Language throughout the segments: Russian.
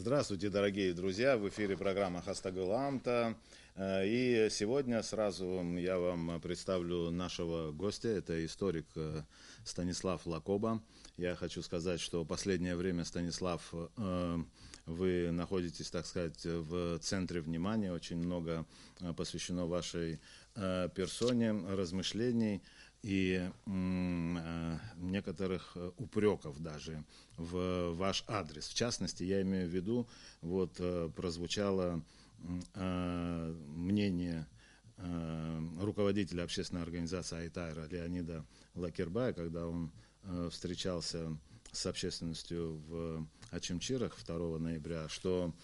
Здравствуйте, дорогие друзья! В эфире программа «Хастагыл-Амта». И сегодня сразу я вам представлю нашего гостя. Это историк Станислав Лакоба. Я хочу сказать, что последнее время, Станислав, вы находитесь, так сказать, в центре внимания. Очень много посвящено вашей персоне, размышлений и некоторых упреков даже в ваш адрес. В частности, я имею в виду, вот прозвучало мнение руководителя общественной организации Айтайра Леонида Лакербая, когда он встречался с общественностью в Очимчирах 2 ноября, что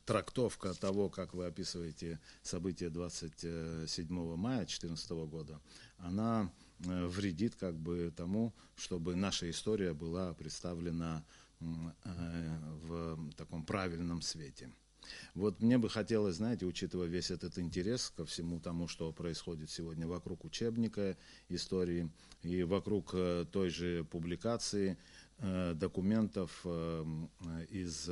трактовка того, как вы описываете события 27 мая 2014 года, она вредит как бы тому, чтобы наша история была представлена в таком правильном свете. Вот мне бы хотелось, знаете, учитывая весь этот интерес ко всему тому, что происходит сегодня вокруг учебника истории и вокруг той же публикации документов из,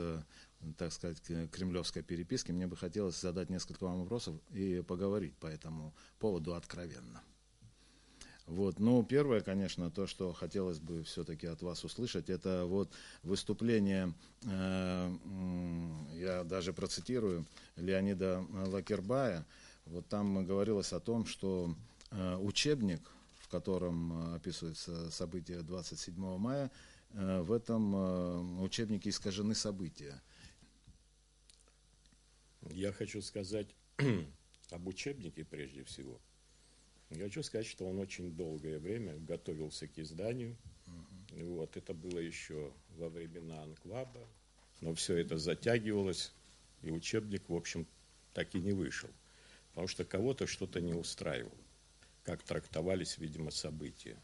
так сказать, кремлевской переписки, мне бы хотелось задать несколько вам вопросов и поговорить по этому поводу откровенно. Вот. Ну, первое, конечно, то, что хотелось бы все-таки от вас услышать, это вот выступление, я даже процитирую, Леонида Лакербая. Вот там говорилось о том, что учебник, в котором описываются события 27 мая, в этом учебнике искажены события. Я хочу сказать об учебнике прежде всего. Я хочу сказать, что он очень долгое время готовился к изданию. Вот, это было еще во времена Анклаба, но все это затягивалось, и учебник, в общем, так и не вышел. Потому что кого-то что-то не устраивало, как трактовались, видимо, события.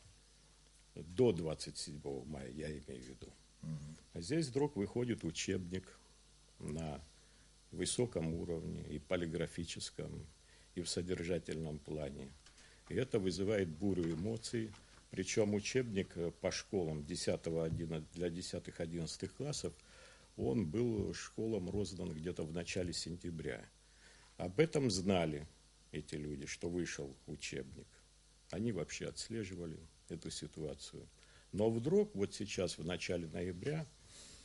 До 27 мая, я имею в виду. А здесь вдруг выходит учебник на высоком уровне, и полиграфическом, и в содержательном плане. И это вызывает бурю эмоций. Причем учебник по школам для 10-11 классов, он был школам роздан где-то в начале сентября. Об этом знали эти люди, что вышел учебник. Они вообще отслеживали эту ситуацию. Но вдруг, вот сейчас, в начале ноября,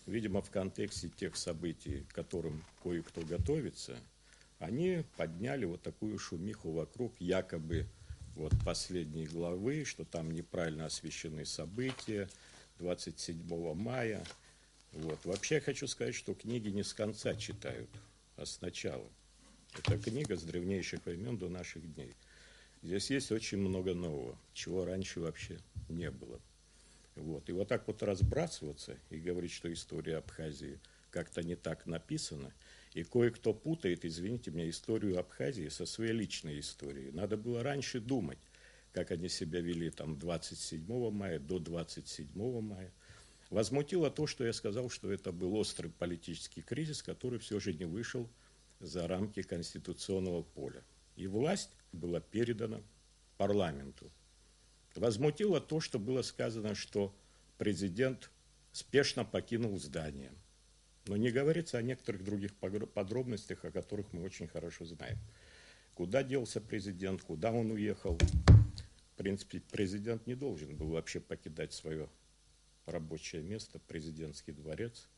видимо, в контексте тех событий, к которым кое-кто готовится, они подняли вот такую шумиху вокруг якобы вот последней главы, что там неправильно освещены события 27 мая. Вот. Вообще я хочу сказать, что книги не с конца читают, а с начала. Это книга с древнейших времен до наших дней. Здесь есть очень много нового, чего раньше вообще не было. Вот. И вот так вот разбрасываться и говорить, что история Абхазии как-то не так написана, и кое-кто путает, извините меня, историю Абхазии со своей личной историей. Надо было раньше думать, как они себя вели там 27 мая до 27 мая. Возмутило то, что я сказал, что это был острый политический кризис, который все же не вышел за рамки конституционного поля. И власть была передана парламенту. Возмутило то, что было сказано, что президент спешно покинул здание. Но не говорится о некоторых других подробностях, о которых мы очень хорошо знаем. Куда делся президент, куда он уехал. В принципе, президент не должен был вообще покидать свое рабочее место, президентский дворец.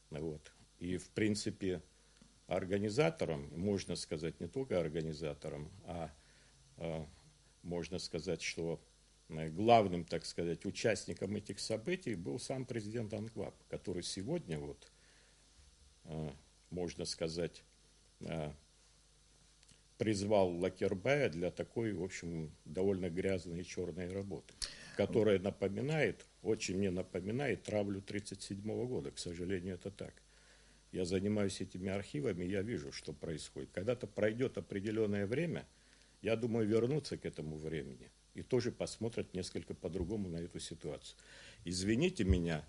Вот. И, в принципе, организатором, можно сказать, не только организатором, а можно сказать, что главным, так сказать, участником этих событий был сам президент Анклаб, который сегодня, вот, можно сказать, призвал Лакербая для такой, в общем, довольно грязной и черной работы, которая напоминает, очень мне напоминает травлю 1937 года, к сожалению, это так. Я занимаюсь этими архивами, я вижу, что происходит. Когда-то пройдет определенное время, я думаю, вернуться к этому времени и тоже посмотрят несколько по-другому на эту ситуацию. Извините меня,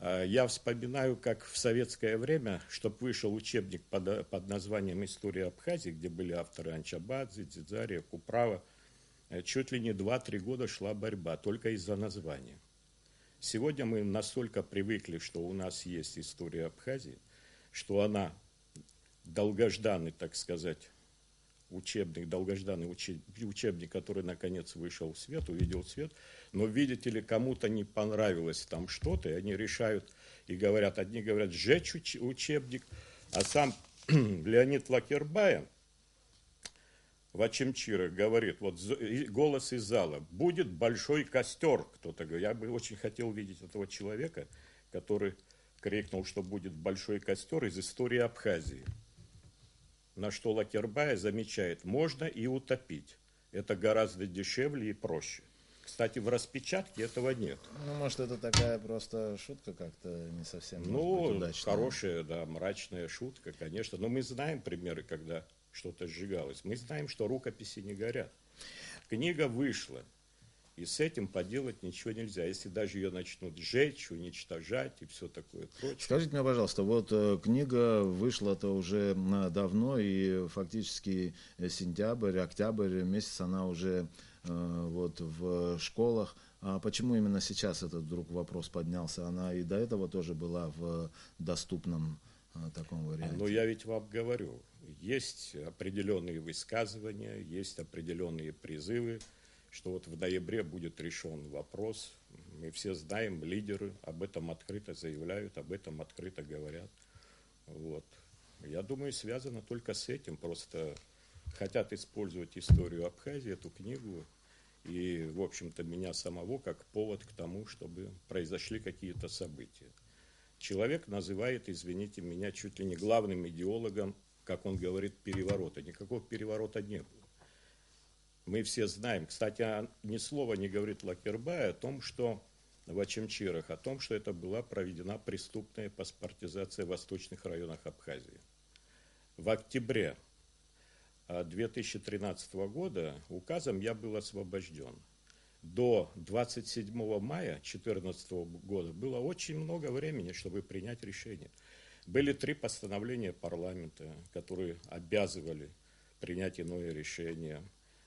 я вспоминаю, как в советское время, чтобы вышел учебник под названием «История Абхазии», где были авторы Анчабадзе, Дзидзария, Куправа, чуть ли не 2-3 года шла борьба только из-за названия. Сегодня мы настолько привыкли, что у нас есть история Абхазии, что она долгожданный, так сказать, долгожданный учебник, который наконец вышел в свет, увидел свет, но, видите ли, кому-то не понравилось там что-то, и они решают и говорят, одни говорят сжечь учебник, а сам Леонид Лакербаев в Очимчирах говорит, вот голос из зала, будет большой костер, кто-то говорит. Я бы очень хотел видеть этого человека, который крикнул, что будет большой костер из истории Абхазии. На что Лакербаев замечает, можно и утопить. Это гораздо дешевле и проще. Кстати, в распечатке этого нет. Ну, может, это такая просто шутка как-то не совсем удачная. Хорошая, да, мрачная шутка, конечно. Но мы знаем примеры, когда что-то сжигалось. Мы знаем, что рукописи не горят. Книга вышла, и с этим поделать ничего нельзя. Если даже ее начнут сжечь, уничтожать и все такое прочее. Скажите мне, пожалуйста, вот книга вышла-то уже давно, и фактически сентябрь, октябрь месяц она уже вот в школах. А почему именно сейчас этот вдруг вопрос поднялся? Она и до этого тоже была в доступном таком варианте. Но я ведь вам говорю, есть определенные высказывания, есть определенные призывы, что вот в ноябре будет решен вопрос. Мы все знаем, лидеры об этом открыто заявляют, об этом открыто говорят. Вот. Я думаю, связано только с этим. Просто хотят использовать историю Абхазии, эту книгу, и, в общем-то, меня самого как повод к тому, чтобы произошли какие-то события. Человек называет, извините меня, чуть ли не главным идеологом, как он говорит, переворота. Никакого переворота не было. Мы все знаем, кстати, ни слова не говорит Лакербай о том, что в Очимчирах, о том, что это была проведена преступная паспортизация в восточных районах Абхазии. В октябре 2013 года указом я был освобожден. До 27 мая 2014 года было очень много времени, чтобы принять решение. Были 3 постановления парламента, которые обязывали принять иное решение.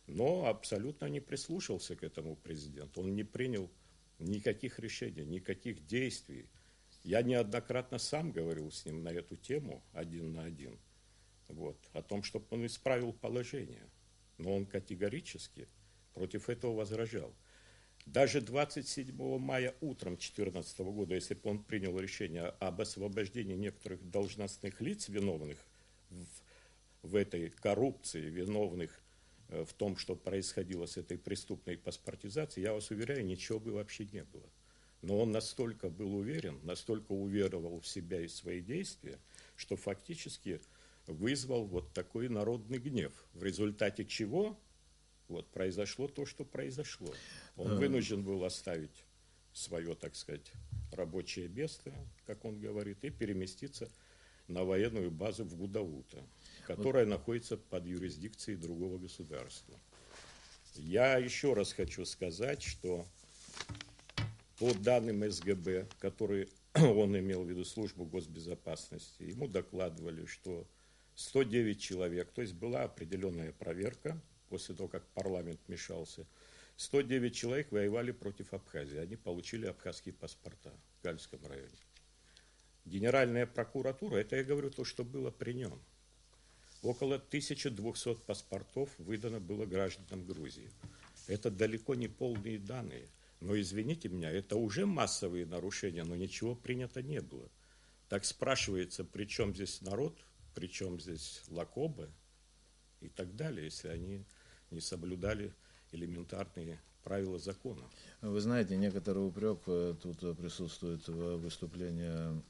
Но абсолютно не прислушался к этому президент. Он не принял никаких решений, никаких действий. Я неоднократно сам говорил с ним на эту тему 1 на 1. Вот, о том, чтобы он исправил положение. Но он категорически против этого возражал. Даже 27 мая утром 2014 года, если бы он принял решение об освобождении некоторых должностных лиц, виновных в этой коррупции, виновных в том, что происходило с этой преступной паспортизацией, я вас уверяю, ничего бы вообще не было. Но он настолько был уверен, настолько уверовал в себя и свои действия, что фактически вызвал вот такой народный гнев, в результате чего вот произошло то, что произошло. Он вынужден был оставить свое, так сказать, рабочее место, как он говорит, и переместиться на военную базу в Гудаута, которая находится под юрисдикцией другого государства. Я еще раз хочу сказать, что по данным СГБ, которые он имел в виду службу госбезопасности, ему докладывали, что 109 человек, то есть была определенная проверка, после того, как парламент вмешался, 109 человек воевали против Абхазии, они получили абхазские паспорта в Гальском районе. Генеральная прокуратура, это я говорю то, что было при нем. Около 1200 паспортов выдано было гражданам Грузии. Это далеко не полные данные. Но извините меня, это уже массовые нарушения, но ничего принято не было. Так спрашивается, при чем здесь народ, при чем здесь Лакоба и так далее, если они не соблюдали элементарные правила закона. Вы знаете, некоторый упрек тут присутствует в выступлении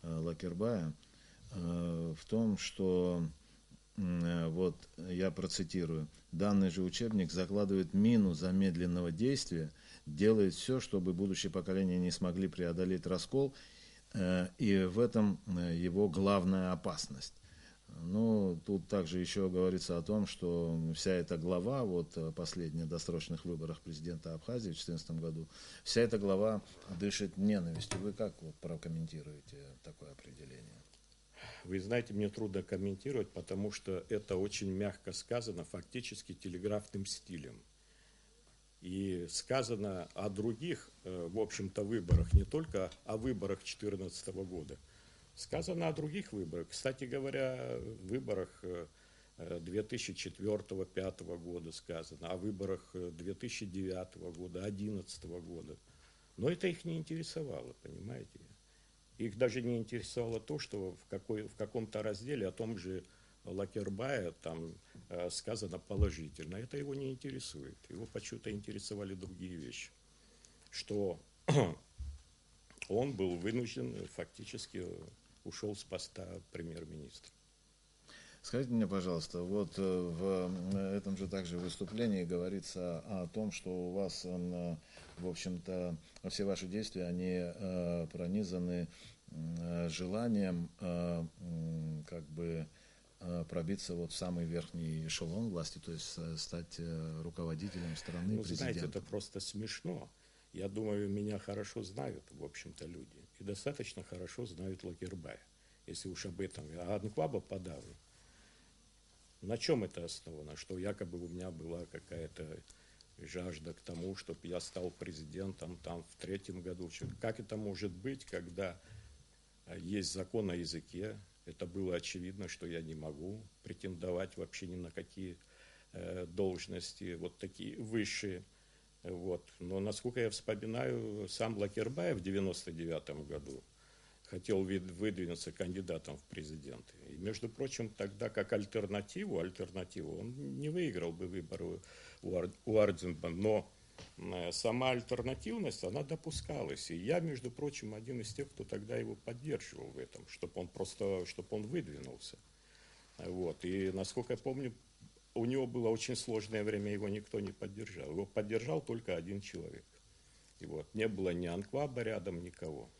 Лакербая в том, что, вот я процитирую, данный же учебник закладывает мину замедленного действия, делает все, чтобы будущее поколение не смогли преодолеть раскол, и в этом его главная опасность. Ну, тут также еще говорится о том, что вся эта глава, вот последняя о досрочных выборах президента Абхазии в 2014 году, вся эта глава дышит ненавистью. Вы как вот прокомментируете такое определение? Вы знаете, мне трудно комментировать, потому что это очень мягко сказано, фактически телеграфным стилем. И сказано о других, в общем-то, выборах, не только о выборах 2014 года. Сказано о других выборах. Кстати говоря, в выборах 2004-2005 года сказано, о выборах 2009 года, 2011 года. Но это их не интересовало, понимаете? Их даже не интересовало то, что в каком-то разделе о том же Лакербае там сказано положительно. Это его не интересует. Его почему-то интересовали другие вещи. Что он был вынужден, фактически ушел с поста премьер-министра. Скажите мне, пожалуйста, вот в этом же также выступлении говорится о том, что у вас, в общем-то, все ваши действия, они пронизаны желанием как бы пробиться вот в самый верхний эшелон власти, то есть стать руководителем страны, президентом. Знаете, это президентом. просто смешно. Я думаю, меня хорошо знают, в общем-то, люди. И достаточно хорошо знают Лакербая, если уж об этом. А Анкваба подавно. На чем это основано? Что якобы у меня была какая-то жажда к тому, чтобы я стал президентом там в 2003 году. Как это может быть, когда есть закон о языке? Это было очевидно, что я не могу претендовать вообще ни на какие должности, вот такие высшие. Вот. Но, насколько я вспоминаю, сам Лакербаев в 1999 году хотел выдвинуться кандидатом в президенты. И, между прочим, тогда как альтернативу он не выиграл бы выборы у Ардзинба, но сама альтернативность, она допускалась. И я, между прочим, один из тех, кто тогда его поддерживал в этом, чтобы он выдвинулся. Вот. И, насколько я помню, у него было очень сложное время, его никто не поддержал. Его поддержал только один человек. И вот. Не было ни Анкваба рядом, никого.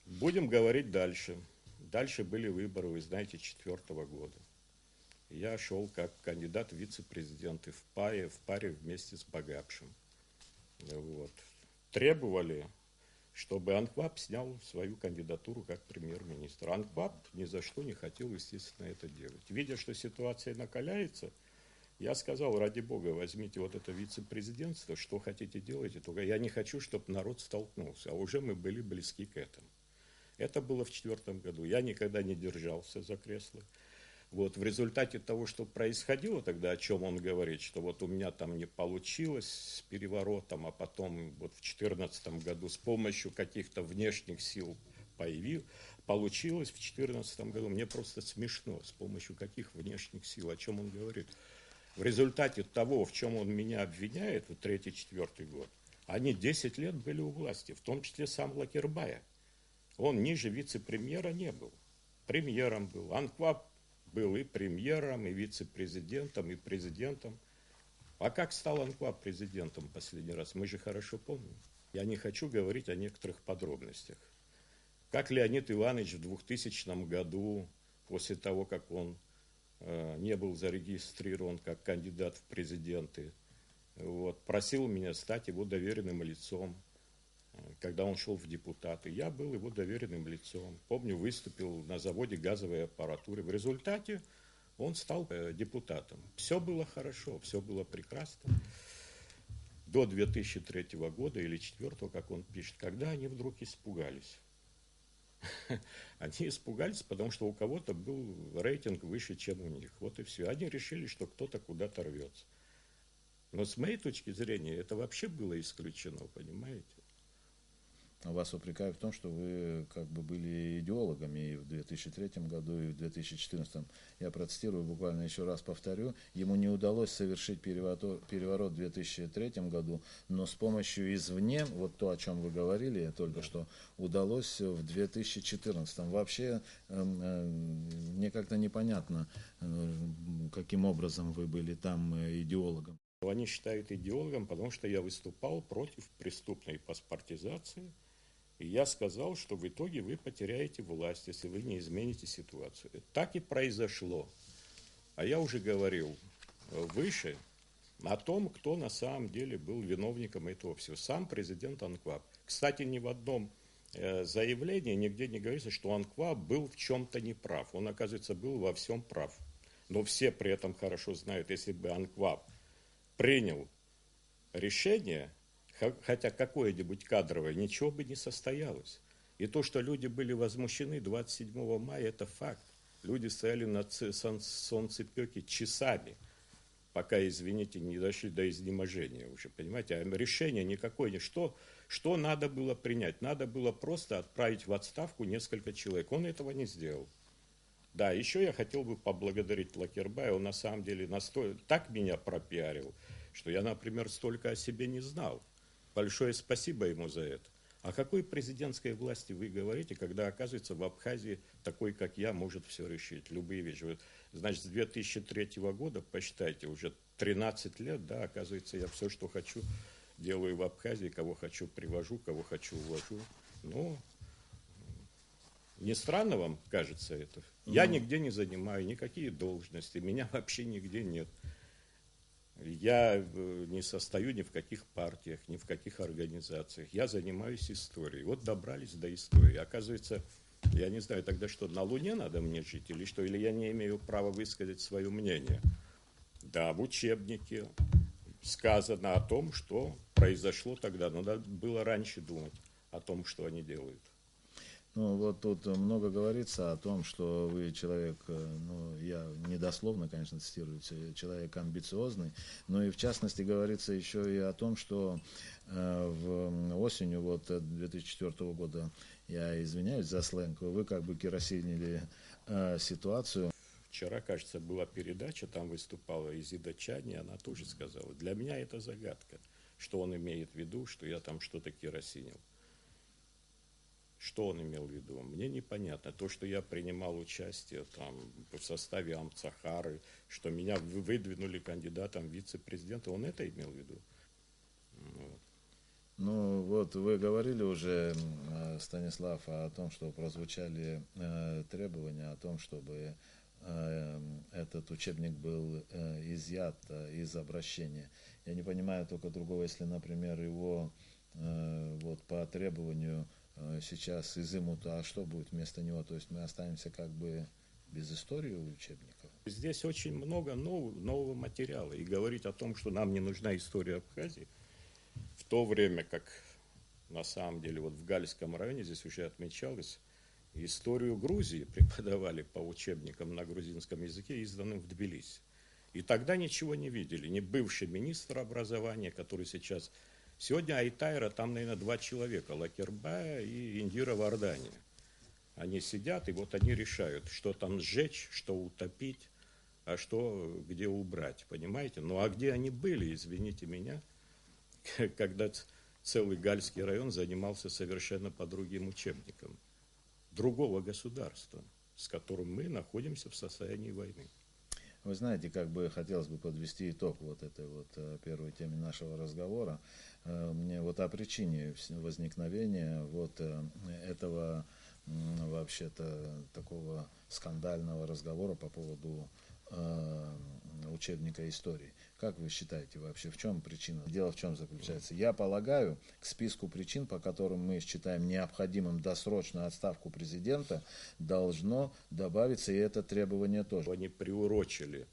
Будем говорить дальше. Дальше были выборы, вы знаете, 2004 года. Я шел как кандидат в вице-президенты в паре вместе с Багапшем. Вот. Требовали, чтобы Анкваб снял свою кандидатуру как премьер-министр. Анкваб ни за что не хотел, естественно, это делать. Видя, что ситуация накаляется, я сказал, ради бога, возьмите вот это вице-президентство, что хотите делайте, только я не хочу, чтобы народ столкнулся. А уже мы были близки к этому. Это было в 2004 году. Я никогда не держался за кресло. Вот, в результате того, что происходило тогда, о чем он говорит, что вот у меня там не получилось с переворотом, а потом вот в 2014 году с помощью каких-то внешних сил получилось в 2014 году. Мне просто смешно, с помощью каких внешних сил, о чем он говорит. В результате того, в чем он меня обвиняет, вот 2003-2004 год, они 10 лет были у власти, в том числе сам Лакербая. Он ниже вице-премьера не был. Премьером был. Анкваб был и премьером, и вице-президентом, и президентом. А как стал Анкваб президентом последний раз? Мы же хорошо помним. Я не хочу говорить о некоторых подробностях. Как Леонид Иванович в 2000 году, после того, как он не был зарегистрирован как кандидат в президенты, вот, просил меня стать его доверенным лицом, когда он шел в депутаты. Я был его доверенным лицом. Помню, выступил на заводе газовой аппаратуры. В результате он стал депутатом. Все было хорошо, все было прекрасно. До 2003 года или 2004, как он пишет, когда они вдруг испугались. Они испугались, потому что у кого-то был рейтинг выше, чем у них. Вот и все. Они решили, что кто-то куда-то рвется. Но с моей точки зрения, это вообще было исключено, понимаете? Вас упрекают в том, что вы как бы были идеологами и в 2003 году, и в 2014. Я процитирую, буквально еще раз повторю. Ему не удалось совершить переворот в 2003 году, но с помощью извне, вот то, о чем вы говорили только что, удалось в 2014. Вообще, мне как-то непонятно, каким образом вы были там идеологом. Они считают идеологом, потому что я выступал против преступной паспортизации. И я сказал, что в итоге вы потеряете власть, если вы не измените ситуацию. Так и произошло. А я уже говорил выше о том, кто на самом деле был виновником этого всего. Сам президент Анкваб. Кстати, ни в одном заявлении нигде не говорится, что Анкваб был в чем-то неправ. Он, оказывается, был во всем прав. Но все при этом хорошо знают, если бы Анкваб принял решение, хотя какое-нибудь кадровое, ничего бы не состоялось. И то, что люди были возмущены 27 мая, это факт. Люди стояли на солнцепеке часами, пока, извините, не дошли до изнеможения уже, понимаете? А решение никакое не... Что надо было принять? Надо было просто отправить в отставку несколько человек. Он этого не сделал. Да, еще я хотел бы поблагодарить Лакербая. Он на самом деле так меня пропиарил, что я, например, столько о себе не знал. Большое спасибо ему за это. О какой президентской власти вы говорите, когда, оказывается, в Абхазии такой, как я, может все решить, любые вещи? Значит, с 2003 года, посчитайте, уже 13 лет, да, оказывается, я все, что хочу, делаю в Абхазии, кого хочу привожу, кого хочу увожу. Ну, не странно вам кажется это? Я нигде не занимаю никакие должности, меня вообще нигде нет. Я не состою ни в каких партиях, ни в каких организациях. Я занимаюсь историей. Вот добрались до истории. Оказывается, я не знаю тогда, что на Луне надо мне жить или что, или я не имею права высказать свое мнение. Да, в учебнике сказано о том, что произошло тогда. Но надо было раньше думать о том, что они делают. Ну, вот тут много говорится о том, что вы человек, ну, я недословно, конечно, цитирую, человек амбициозный, но и в частности говорится еще и о том, что осенью вот 2004 года, я извиняюсь за сленг, вы как бы керосинили ситуацию. Вчера, кажется, была передача, там выступала Изида Чани, она тоже сказала, для меня это загадка, что он имеет в виду, что я там что-то керосинил. Что он имел в виду? Мне непонятно. То, что я принимал участие там, в составе Амцахары, что меня выдвинули кандидатом в вице-президента, он это имел в виду? Вот. Ну, вот вы говорили уже, Станислав, о том, что прозвучали требования о том, чтобы этот учебник был изъят из обращения. Я не понимаю только другого, если, например, его вот по требованию сейчас изымут, а что будет вместо него? То есть мы останемся как бы без истории учебников? Здесь очень много нового материала. И говорить о том, что нам не нужна история Абхазии, в то время как на самом деле вот в Гальском районе здесь уже отмечалось, историю Грузии преподавали по учебникам на грузинском языке, изданным в Тбилиси. И тогда ничего не видели. Ни бывший министр образования, который сейчас... Сегодня Айтайра, там, наверное, 2 человека, Лакербая и Индира Вардани. Они сидят, и вот они решают, что там сжечь, что утопить, а что где убрать, понимаете? Ну, а где они были, извините меня, когда целый Гальский район занимался совершенно по другим учебникам другого государства, с которым мы находимся в состоянии войны. Вы знаете, как бы хотелось бы подвести итог вот этой вот первой теме нашего разговора. Мне вот о причине возникновения вот этого вообще-то такого скандального разговора по поводу учебника истории. Как вы считаете вообще, в чем причина? Дело в чем заключается? Я полагаю, к списку причин, по которым мы считаем необходимым досрочную отставку президента, должно добавиться и это требование тоже. Они приурочили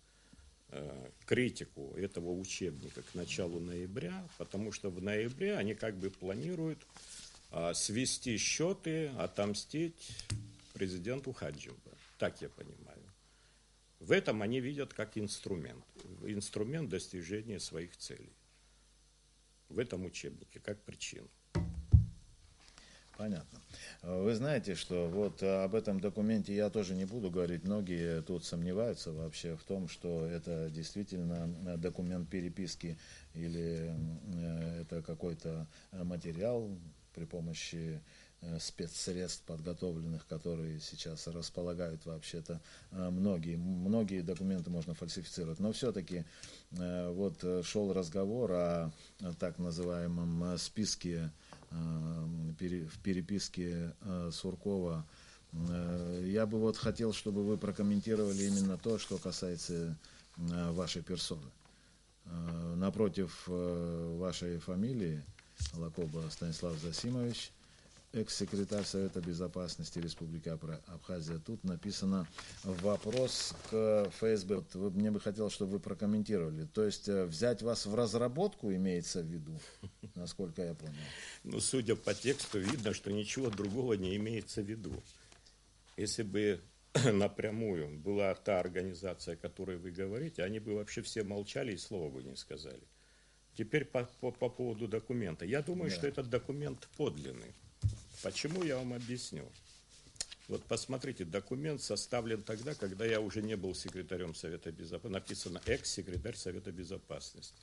критику этого учебника к началу ноября, потому что в ноябре они как бы планируют свести счеты, отомстить президенту Хаджимба. Так я понимаю. В этом они видят как инструмент достижения своих целей. В этом учебнике, как причину. Понятно. Вы знаете, что вот об этом документе я тоже не буду говорить. Многие тут сомневаются вообще в том, что это действительно документ переписки или это какой-то материал при помощи спецсредств подготовленных, которые сейчас располагают вообще-то многие документы можно фальсифицировать. Но все-таки вот шел разговор о так называемом списке в переписке Суркова. Я бы вот хотел, чтобы вы прокомментировали именно то, что касается вашей персоны. Напротив вашей фамилии Лакоба Станислав Засимович экс-секретарь Совета Безопасности Республики Абхазия. Тут написано вопрос к ФСБ. Вот мне бы хотелось, чтобы вы прокомментировали. То есть взять вас в разработку имеется в виду, насколько я понял? Ну, судя по тексту, видно, что ничего другого не имеется в виду. Если бы напрямую была та организация, о которой вы говорите, они бы вообще все молчали и слова бы не сказали. Теперь по поводу документа. Я думаю, что этот документ подлинный. Почему, я вам объясню. Вот посмотрите, документ составлен тогда, когда я уже не был секретарем Совета Безопасности. Написано «экс-секретарь Совета Безопасности».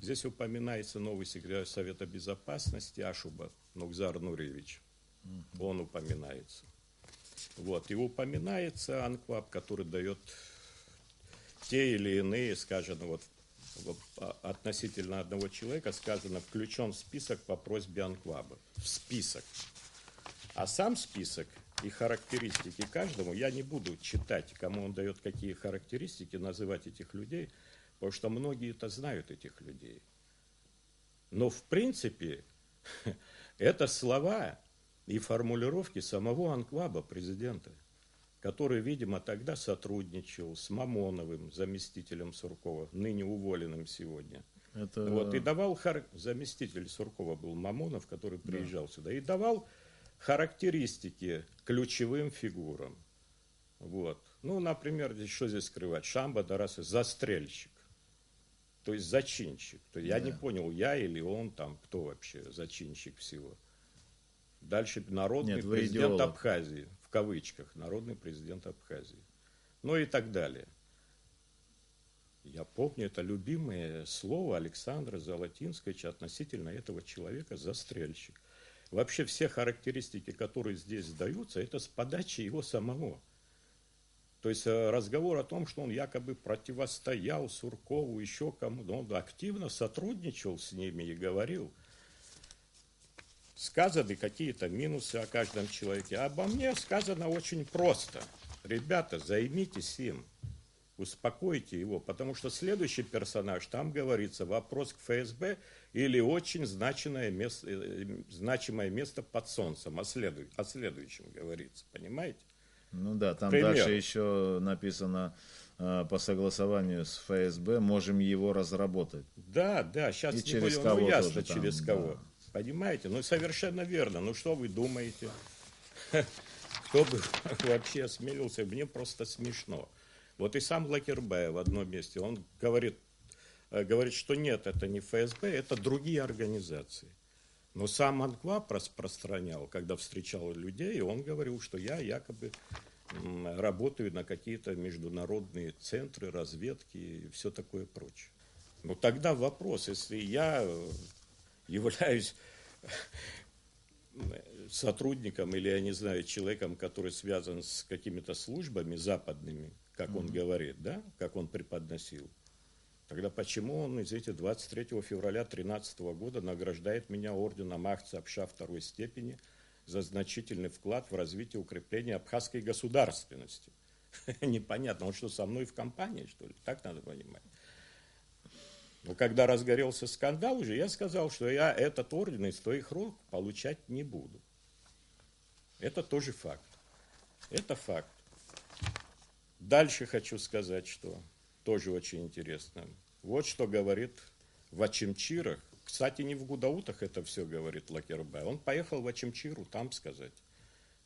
Здесь упоминается новый секретарь Совета Безопасности Ашуба Нукзар Нуриевич. Он упоминается. Вот. И упоминается АНКВАБ, который дает те или иные, скажем, вот относительно одного человека сказано, включен в список по просьбе АНКВАБа. В список. А сам список и характеристики каждому, я не буду читать, кому он дает какие характеристики, называть этих людей, потому что многие-то знают этих людей. Но в принципе, это слова и формулировки самого АНКВАБа, президента, который, видимо, тогда сотрудничал с Мамоновым, заместителем Суркова, ныне уволенным сегодня. Вот, и давал заместитель Суркова был Мамонов, который приезжал сюда, и давал характеристики ключевым фигурам. Вот. Ну, например, что здесь скрывать? Шамба Дарасы застрельщик, то есть зачинщик. То есть я не понял, я или он там, кто вообще зачинщик всего. Дальше народный президент Абхазии, в кавычках, народный президент Абхазии. Ну и так далее. Я помню, это любимое слово Александра Золотинского относительно этого человека застрельщик. Вообще все характеристики, которые здесь даются, это с подачи его самого. То есть разговор о том, что он якобы противостоял Суркову, еще кому-то, он активно сотрудничал с ними и говорил. Сказаны какие-то минусы о каждом человеке. Обо мне сказано очень просто. Ребята, займитесь им, успокойте его, потому что следующий персонаж, там говорится, вопрос к ФСБ или очень значимое место под солнцем, о следующем говорится, понимаете? Ну да, там Пример. Дальше еще написано по согласованию с ФСБ, можем его разработать. Да, сейчас и не через будем, кого ясно, тоже через там, кого. Да. Понимаете? Ну, совершенно верно. Ну, что вы думаете? Кто бы вообще осмелился? Мне просто смешно. Вот и сам Лакербаев в одном месте, он говорит, что нет, это не ФСБ, это другие организации. Но сам АНКВАБ распространял, когда встречал людей, он говорил, что я якобы работаю на какие-то международные центры, разведки и все такое прочее. Но тогда вопрос, если я являюсь сотрудником или, я не знаю, человеком, который связан с какими-то службами западными, как он говорит, да, как он преподносил, тогда почему он, извините, 23 февраля 2013 года награждает меня орденом Ахца Апша второй степени за значительный вклад в развитие и укрепление абхазской государственности? Непонятно, он что, со мной в компании, что ли? Так надо понимать. Но когда разгорелся скандал уже, я сказал, что я этот орден из твоих рук получать не буду. Это тоже факт. Это факт. Дальше хочу сказать, что тоже очень интересно. Вот что говорит в Ачимчирах. Кстати, не в Гудаутах это все говорит Лакербай. Он поехал в Ачимчиру, там сказать.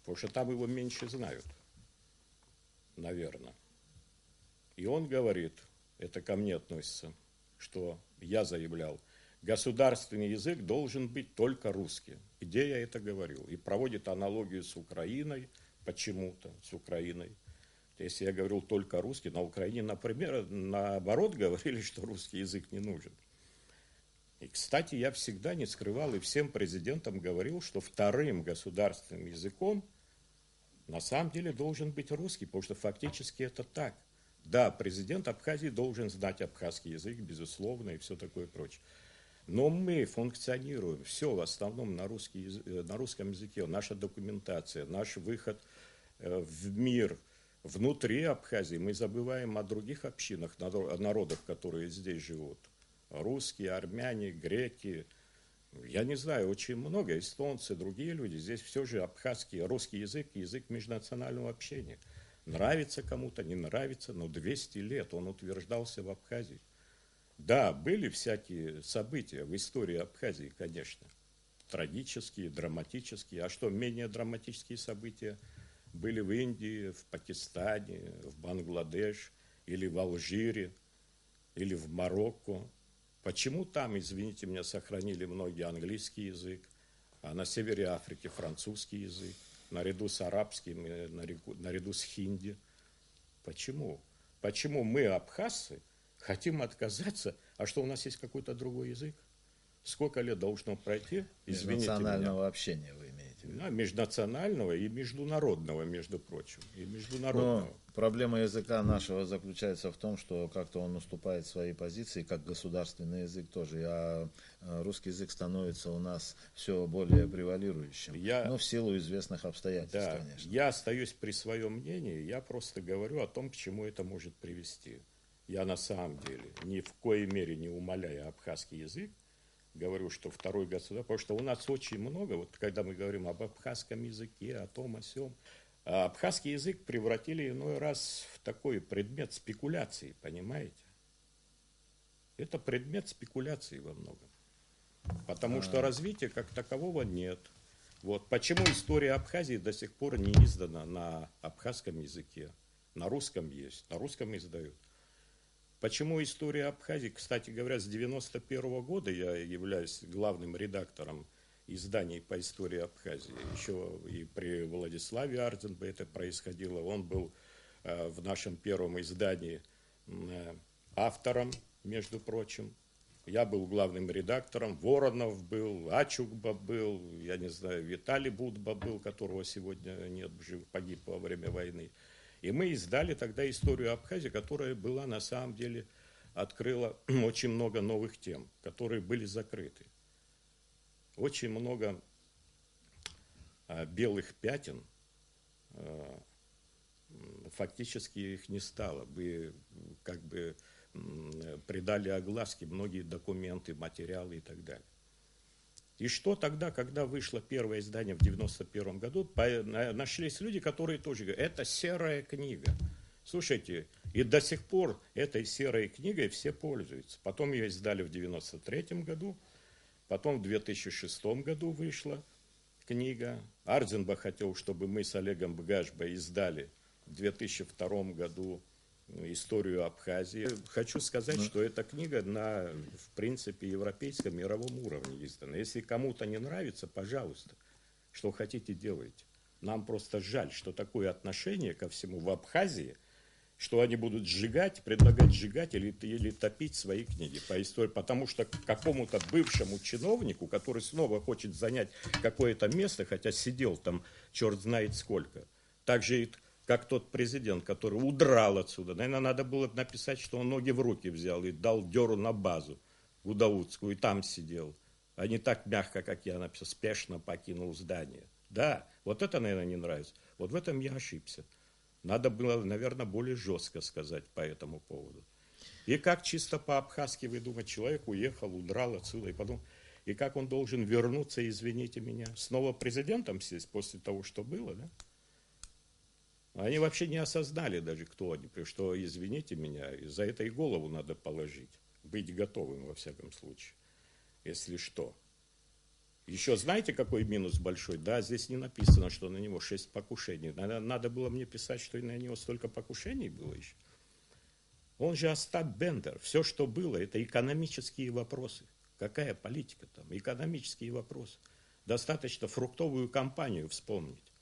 Потому что там его меньше знают. Наверное. И он говорит, это ко мне относится, что я заявлял, государственный язык должен быть только русский. Где я это говорил? И проводит аналогию с Украиной, почему-то с Украиной. Если я говорил только русский, на Украине, например, наоборот говорили, что русский язык не нужен. И, кстати, я всегда не скрывал и всем президентам говорил, что вторым государственным языком на самом деле должен быть русский, потому что фактически это так. Да, президент Абхазии должен знать абхазский язык, безусловно, и все такое прочее. Но мы функционируем все в основном на русском языке. Наша документация, наш выход в мир внутри Абхазии. Мы забываем о других общинах, о народах, которые здесь живут. Русские, армяне, греки, Я не знаю, очень много, эстонцы, другие люди. Здесь все же абхазский, русский язык, язык межнационального общения. Нравится кому-то, не нравится, но 200 лет он утверждался в Абхазии. Да, были всякие события в истории Абхазии, конечно. Трагические, драматические. А что, менее драматические события были в Индии, в Пакистане, в Бангладеш, или в Алжире, или в Марокко. Почему там, извините меня, сохранили многие английский язык, а на севере Африки французский язык, наряду с арабским, наряду с хинди? Почему? Почему мы, абхазцы, хотим отказаться, а что у нас есть какой-то другой язык? Сколько лет должно пройти? Извините Межнационального меня. общения вы имеете в виду? Да, межнационального и международного, между прочим. И международного. Но проблема языка нашего заключается в том, что как-то он уступает своей позиции, как государственный язык тоже, а русский язык становится у нас все более превалирующим. Но в силу известных обстоятельств, да, конечно. Я остаюсь при своем мнении, я просто говорю о том, к чему это может привести. Я на самом деле ни в коей мере не умаляя абхазский язык, говорю, что второй государство, потому что у нас очень много, вот когда мы говорим об абхазском языке, о том, о сём, абхазский язык превратили иной раз в такой предмет спекуляции, понимаете? Это предмет спекуляции во многом. Потому что развития как такового нет. Вот. Почему история Абхазии до сих пор не издана на абхазском языке? На русском есть, на русском издают. Почему история Абхазии, кстати говоря, с 91 года я являюсь главным редактором изданий по истории Абхазии. Еще и при Владиславе Ардзенбе это происходило. Он был в нашем первом издании автором, между прочим. Я был главным редактором, Воронов был, Ачукба был, я не знаю, Виталий Будба был, которого сегодня нет, погиб во время войны. И мы издали тогда историю Абхазии, которая была на самом деле, открыла очень много новых тем, которые были закрыты. Очень много белых пятен, фактически их не стало. Вы как бы придали огласке многие документы, материалы и так далее. И что тогда, когда вышло первое издание в 91 году, нашлись люди, которые тоже говорят, это серая книга. Слушайте, и до сих пор этой серой книгой все пользуются. Потом ее издали в 93 году, потом в 2006 году вышла книга. Ардзенба хотел, чтобы мы с Олегом Бгашбой издали в 2002 году историю Абхазии. Хочу сказать, что эта книга на, в принципе, европейском, мировом уровне издана. Если кому-то не нравится, пожалуйста, что хотите, делайте. Нам просто жаль, что такое отношение ко всему в Абхазии, что они будут сжигать, предлагать сжигать или топить свои книги по истории, потому что какому-то бывшему чиновнику, который снова хочет занять какое-то место, хотя сидел там черт знает сколько, также и как тот президент, который удрал отсюда. Наверное, надо было написать, что он ноги в руки взял и дал дёру на базу Гудаутскую, и там сидел. А не так мягко, как я написал, спешно покинул здание. Да, вот это, наверное, не нравится. Вот в этом я ошибся. Надо было, наверное, более жестко сказать по этому поводу. И как чисто по-абхазски, вы думаете, человек уехал, удрал отсюда, и потом... И как он должен вернуться, извините меня, снова президентом сесть после того, что было, да? Они вообще не осознали даже, кто они, что, извините меня, за это и голову надо положить, быть готовым во всяком случае, если что. Еще знаете, какой минус большой? Да, здесь не написано, что на него 6 покушений. Надо было мне писать, что на него столько покушений было еще. Он же Остап Бендер. Все, что было, это экономические вопросы. Какая политика там? Экономические вопросы. Достаточно фруктовую кампанию вспомнить.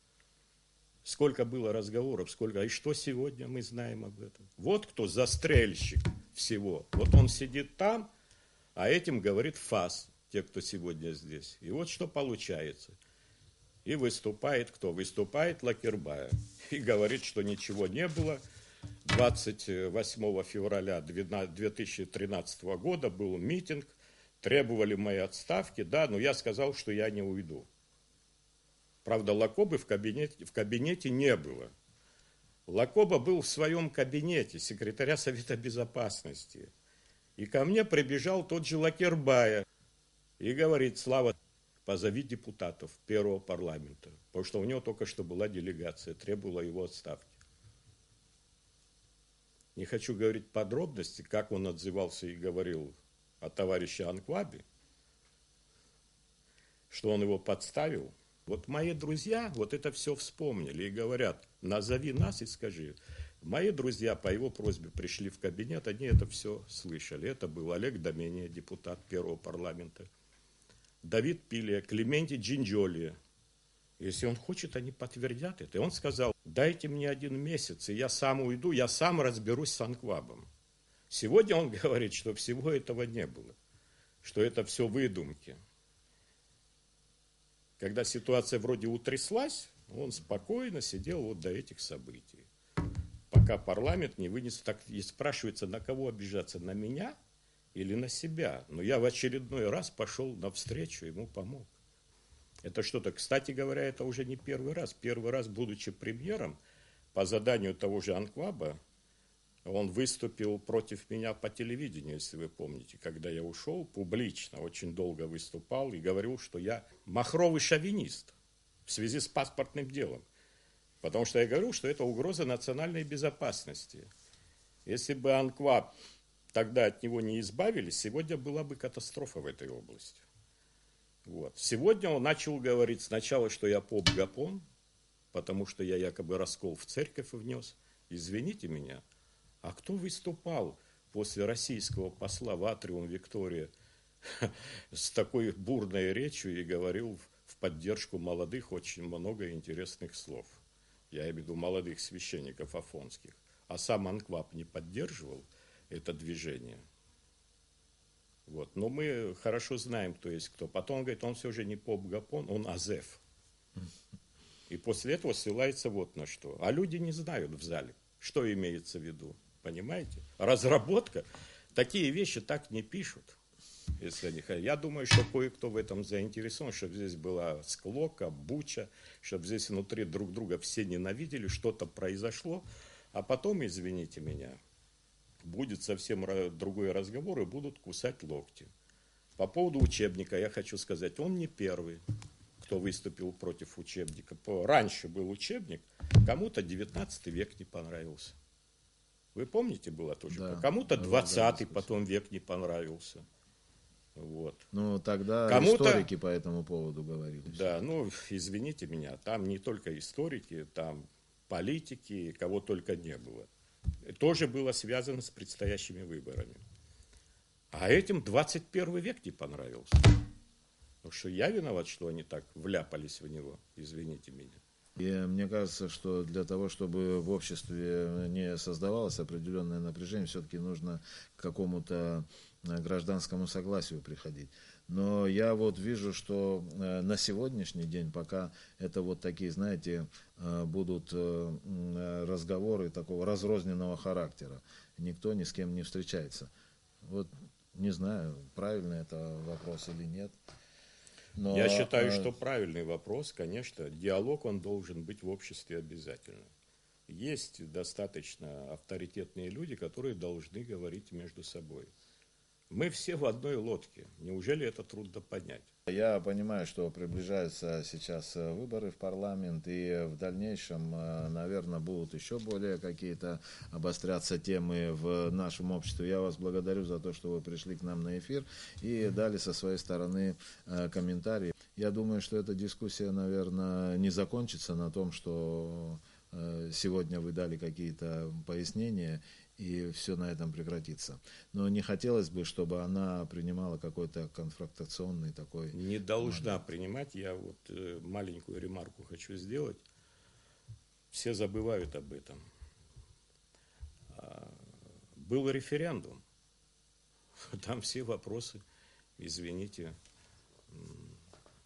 Сколько было разговоров, сколько, и что сегодня мы знаем об этом. Вот кто застрельщик всего. Вот он сидит там, а этим говорит ФАС, те, кто сегодня здесь. И вот что получается. И выступает кто? Выступает Лакербаев. И говорит, что ничего не было. 28 февраля 2013 года был митинг, требовали моей отставки, да, но я сказал, что я не уйду. Правда, Лакобы в кабинете не было. Лакоба был в своем кабинете, секретаря Совета Безопасности. И ко мне прибежал тот же Лакербаев. И говорит: Слава, позови депутатов первого парламента, потому что у него только что была делегация, требовала его отставки. Не хочу говорить подробности, как он отзывался и говорил о товарище Анквабе, что он его подставил. Вот мои друзья вот это все вспомнили и говорят: назови нас и скажи. Мои друзья по его просьбе пришли в кабинет, они это все слышали. Это был Олег Домения, депутат первого парламента, Давид Пилия, Клементий Джинджоли. Если он хочет, они подтвердят это. И он сказал: дайте мне 1 месяц, и я сам уйду, я сам разберусь с Анквабом. Сегодня он говорит, что всего этого не было, что это все выдумки. Когда ситуация вроде утряслась, он спокойно сидел вот до этих событий. Пока парламент не вынес, так и спрашивается, на кого обижаться, на меня или на себя. Но я в очередной раз пошел навстречу, ему помог. Это что-то, кстати говоря, это уже не первый раз. Первый раз, будучи премьером, по заданию того же Анкваба, он выступил против меня по телевидению, если вы помните, когда я ушел публично, очень долго выступал и говорил, что я махровый шовинист в связи с паспортным делом. Потому что я говорил, что это угроза национальной безопасности. Если бы Анкваб тогда от него не избавились, сегодня была бы катастрофа в этой области. Вот. Сегодня он начал говорить сначала, что я поп-гапон, потому что я якобы раскол в церковь внес. Извините меня, а кто выступал после российского посла в Атриум Виктория с такой бурной речью и говорил в поддержку молодых очень много интересных слов? Я имею в виду молодых священников афонских. А сам Анкваб не поддерживал это движение. Вот. Но мы хорошо знаем, кто есть кто. Потом он говорит, он все же не поп-гапон, он азеф. И после этого ссылается вот на что. А люди не знают в зале, что имеется в виду. Понимаете? Разработка. Такие вещи так не пишут. Если они хотят. Я думаю, что кое-кто в этом заинтересован, чтобы здесь была склока, буча, чтобы здесь внутри друг друга все ненавидели, что-то произошло, а потом, извините меня, будет совсем другой разговор и будут кусать локти. По поводу учебника я хочу сказать, он не первый, кто выступил против учебника. Раньше был учебник, кому-то 19 век не понравился. Вы помните, было тоже? Да, кому-то 20-й потом век не понравился. Вот. Ну, тогда историки по этому поводу говорили. Да, ну, извините меня, там не только историки, там политики, кого только не было. Тоже было связано с предстоящими выборами. А этим 21 век не понравился. Потому что я виноват, что они так вляпались в него, извините меня. И мне кажется, что для того, чтобы в обществе не создавалось определенное напряжение, все-таки нужно к какому-то гражданскому согласию приходить. Но я вот вижу, что на сегодняшний день, пока это вот такие, знаете, будут разговоры такого разрозненного характера, никто ни с кем не встречается. Вот не знаю, правильный это вопрос или нет. Но, я считаю, что правильный вопрос, конечно, диалог он должен быть в обществе обязательно. Есть достаточно авторитетные люди, которые должны говорить между собой. Мы все в одной лодке. Неужели это трудно понять? Я понимаю, что приближаются сейчас выборы в парламент, и в дальнейшем, наверное, будут еще более какие-то обостряться темы в нашем обществе. Я вас благодарю за то, что вы пришли к нам на эфир и дали со своей стороны комментарии. Я думаю, что эта дискуссия, наверное, не закончится на том, что сегодня вы дали какие-то пояснения, и все на этом прекратится. Но не хотелось бы, чтобы она принимала какой-то конфронтационный такой... Не должна принимать. Я вот маленькую ремарку хочу сделать. Все забывают об этом. Был референдум. Там все вопросы, извините,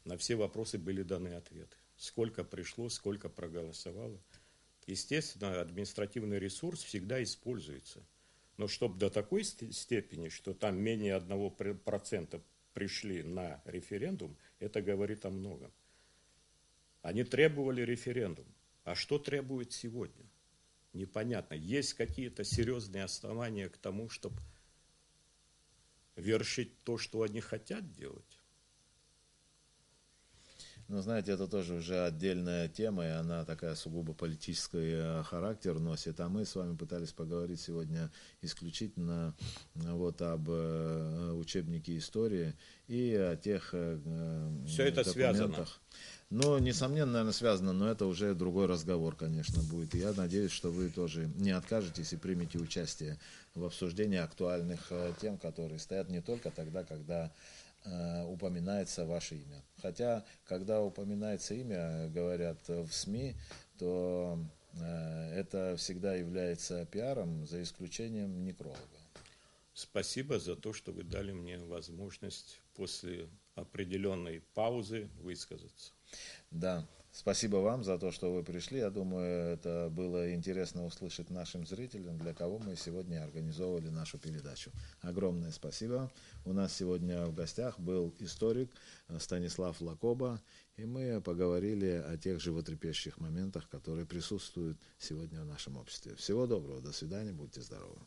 на все вопросы были даны ответы. Сколько пришло, сколько проголосовало. Естественно, административный ресурс всегда используется. Но чтобы до такой степени, что там менее 1% пришли на референдум, это говорит о многом. Они требовали референдум. А что требуют сегодня? Непонятно. Есть какие-то серьезные основания к тому, чтобы вершить то, что они хотят делать? Ну, знаете, это тоже уже отдельная тема, и она такая сугубо политический характер носит. А мы с вами пытались поговорить сегодня исключительно вот об учебнике истории и о тех Все это связано. документах. Ну, несомненно, наверное, связано, но это уже другой разговор, конечно, будет. И я надеюсь, что вы тоже не откажетесь и примете участие в обсуждении актуальных тем, которые стоят не только тогда, когда упоминается ваше имя. Хотя, когда упоминается имя, говорят в СМИ, то это всегда является пиаром, за исключением некролога. Спасибо за то, что вы дали мне возможность после определенной паузы высказаться. Да, спасибо вам за то, что вы пришли. Я думаю, это было интересно услышать нашим зрителям, для кого мы сегодня организовывали нашу передачу. Огромное спасибо. У нас сегодня в гостях был историк Станислав Лакоба, и мы поговорили о тех животрепещущих моментах, которые присутствуют сегодня в нашем обществе. Всего доброго, до свидания, будьте здоровы.